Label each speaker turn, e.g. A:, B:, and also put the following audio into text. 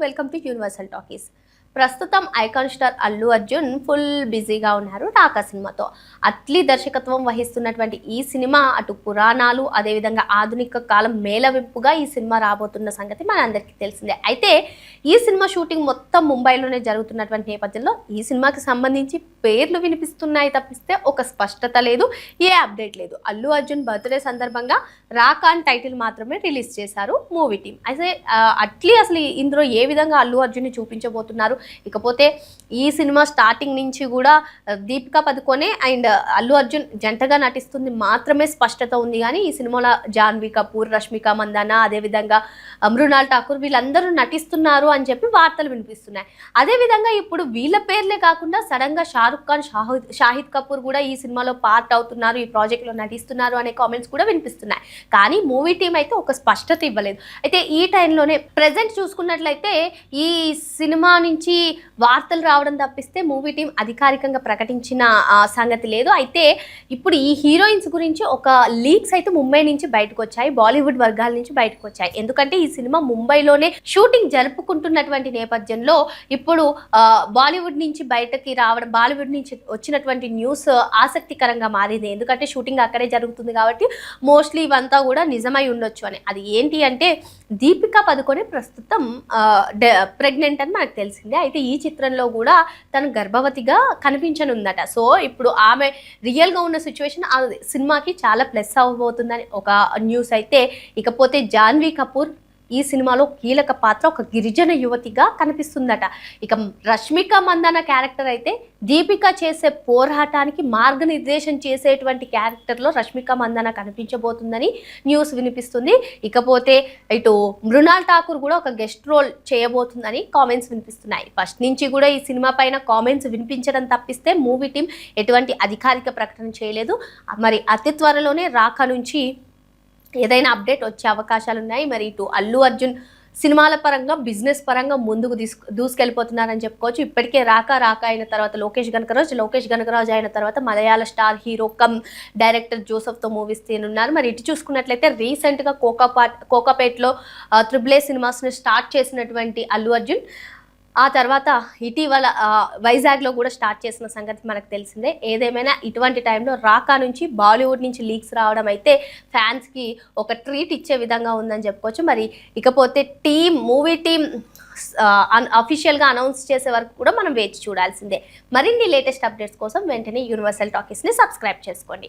A: Welcome to universal talkies. ప్రస్తుతం icon star Allu Arjun full బిజీగా ఉన్నారు రాకా సినిమాతో. అట్లీ దర్శకత్వం వహిస్తున్నటువంటి ఈ సినిమా అటు పురాణాలు అదేవిధంగా ఆధునిక కాలం మేళవింపుగా ఈ సినిమా రాబోతున్న సంగతి మనందరికీ తెలిసిందే. అయితే ఈ సినిమా షూటింగ్ మొత్తం ముంబైలోనే జరుగుతున్నటువంటి నేపథ్యంలో ఈ సినిమాకి సంబంధించి పేర్లు వినిపిస్తున్నాయి తప్పిస్తే ఒక స్పష్టత లేదు, ఏ అప్డేట్ లేదు. అల్లు అర్జున్ బర్త్డే సందర్భంగా రాకాన్ టైటిల్ మాత్రమే రిలీజ్ చేశారు మూవీ టీం. అయితే అట్లీ అసలు ఇందులో ఏ విధంగా అల్లు అర్జున్ని చూపించబోతున్నారు, ఇకపోతే ఈ సినిమా స్టార్టింగ్ నుంచి కూడా దీపికా పదుకొనే అండ్ అల్లు అర్జున్ జంటగా నటిస్తుంది మాత్రమే స్పష్టత ఉంది. కానీ ఈ సినిమాలో జాన్వీ కపూర్, రష్మిక మందాన, అదేవిధంగా మృణాల్ ఠాకూర్ వీళ్ళందరూ నటిస్తున్నారు అని చెప్పి వార్తలు వినిపిస్తున్నాయి. అదేవిధంగా ఇప్పుడు వీళ్ళ పేర్లే కాకుండా సడన్గా షారుఖ్ ఖాన్, షాహిద్ కపూర్ కూడా ఈ సినిమాలో పార్ట్ అవుతున్నారు, ఈ ప్రాజెక్ట్లో నటిస్తున్నారు అనే కామెంట్స్ కూడా వినిపిస్తున్నాయి. కానీ మూవీ టీం అయితే ఒక స్పష్టత ఇవ్వలేదు. అయితే ఈ టైంలోనే ప్రజెంట్ చూసుకున్నట్లయితే ఈ సినిమా నుంచి వార్తలు రావడం తప్పిస్తే మూవీ టీం అధికారికంగా ప్రకటించిన సంగతి లేదు. అయితే ఇప్పుడు ఈ హీరోయిన్స్ గురించి ఒక లీక్స్ అయితే ముంబై నుంచి బయటకు వచ్చాయి, బాలీవుడ్ వర్గాల నుంచి బయటకు వచ్చాయి. ఎందుకంటే ఈ సినిమా ముంబైలోనే షూటింగ్ జరుపుకుంటున్నటువంటి నేపథ్యంలో ఇప్పుడు బాలీవుడ్ నుంచి బయటకి రావడం, బాలీవుడ్ నుంచి వచ్చినటువంటి న్యూస్ ఆసక్తికరంగా మారింది. ఎందుకంటే షూటింగ్ అక్కడే జరుగుతుంది కాబట్టి మోస్ట్లీ ఇవంతా కూడా నిజమై ఉండొచ్చు అని. అది ఏంటి అంటే దీపికా పదుకొనే ప్రస్తుతం ప్రెగ్నెంట్ అని మనకు తెలిసిందే. అయితే ఈ చిత్రంలో కూడా తను గర్భవతిగా కనిపించనుందట. సో ఇప్పుడు ఆమె రియల్గా ఉన్న సిచ్యువేషన్ ఆ సినిమాకి చాలా ప్లస్ అవ్వబోతుందని ఒక న్యూస్ అయితే. ఇకపోతే జాన్వీ కపూర్ ఈ సినిమాలో కీలక పాత్ర, ఒక గిరిజన యువతిగా కనిపిస్తుందట. ఇక రష్మిక మందాన క్యారెక్టర్ అయితే దీపిక చేసే పోరాటానికి మార్గనిర్దేశం చేసేటువంటి క్యారెక్టర్లో రష్మిక మందాన కనిపించబోతుందని న్యూస్ వినిపిస్తుంది. ఇకపోతే ఇటు మృణాల్ ఠాకూర్ కూడా ఒక గెస్ట్ రోల్ చేయబోతుందని కామెంట్స్ వినిపిస్తున్నాయి. ఫస్ట్ నుంచి కూడా ఈ సినిమా పైన కామెంట్స్ వినిపించడం తప్పిస్తే మూవీ టీం ఎటువంటి అధికారిక ప్రకటన చేయలేదు. మరి అతి త్వరలోనే రాకా నుంచి ఏదైనా అప్డేట్ వచ్చే అవకాశాలు ఉన్నాయి. మరి ఇటు అల్లు అర్జున్ సినిమాల పరంగా, బిజినెస్ పరంగా ముందుకు దూసుకెళ్ళిపోతున్నారని చెప్పుకోవచ్చు. ఇప్పటికే రాకా అయిన తర్వాత లోకేష్ గణకరాజ్ అయిన తర్వాత Malayalam star hero come director జోసెఫ్తో మూవీస్ తీయనున్నారు. మరి ఇటు చూసుకున్నట్లయితే రీసెంట్గా కోకాపేట్లో త్రిబుల్ సినిమాస్ని స్టార్ట్ చేసినటువంటి అల్లు అర్జున్ ఆ తర్వాత ఇటీవల వైజాగ్లో కూడా స్టార్ట్ చేసిన సంగతి మనకు తెలిసిందే. ఏదేమైనా ఇటువంటి టైంలో రాకా నుంచి బాలీవుడ్ నుంచి లీక్స్ రావడం అయితే ఫ్యాన్స్కి ఒక ట్రీట్ ఇచ్చే విధంగా ఉందని చెప్పుకోవచ్చు. మరి ఇకపోతే మూవీ టీం అఫీషియల్గా అనౌన్స్ చేసే వరకు కూడా మనం వేచి చూడాల్సిందే. మరిన్ని లేటెస్ట్ అప్డేట్స్ కోసం వెంటనే యూనివర్సల్ టాకీస్ని సబ్స్క్రైబ్ చేసుకోండి.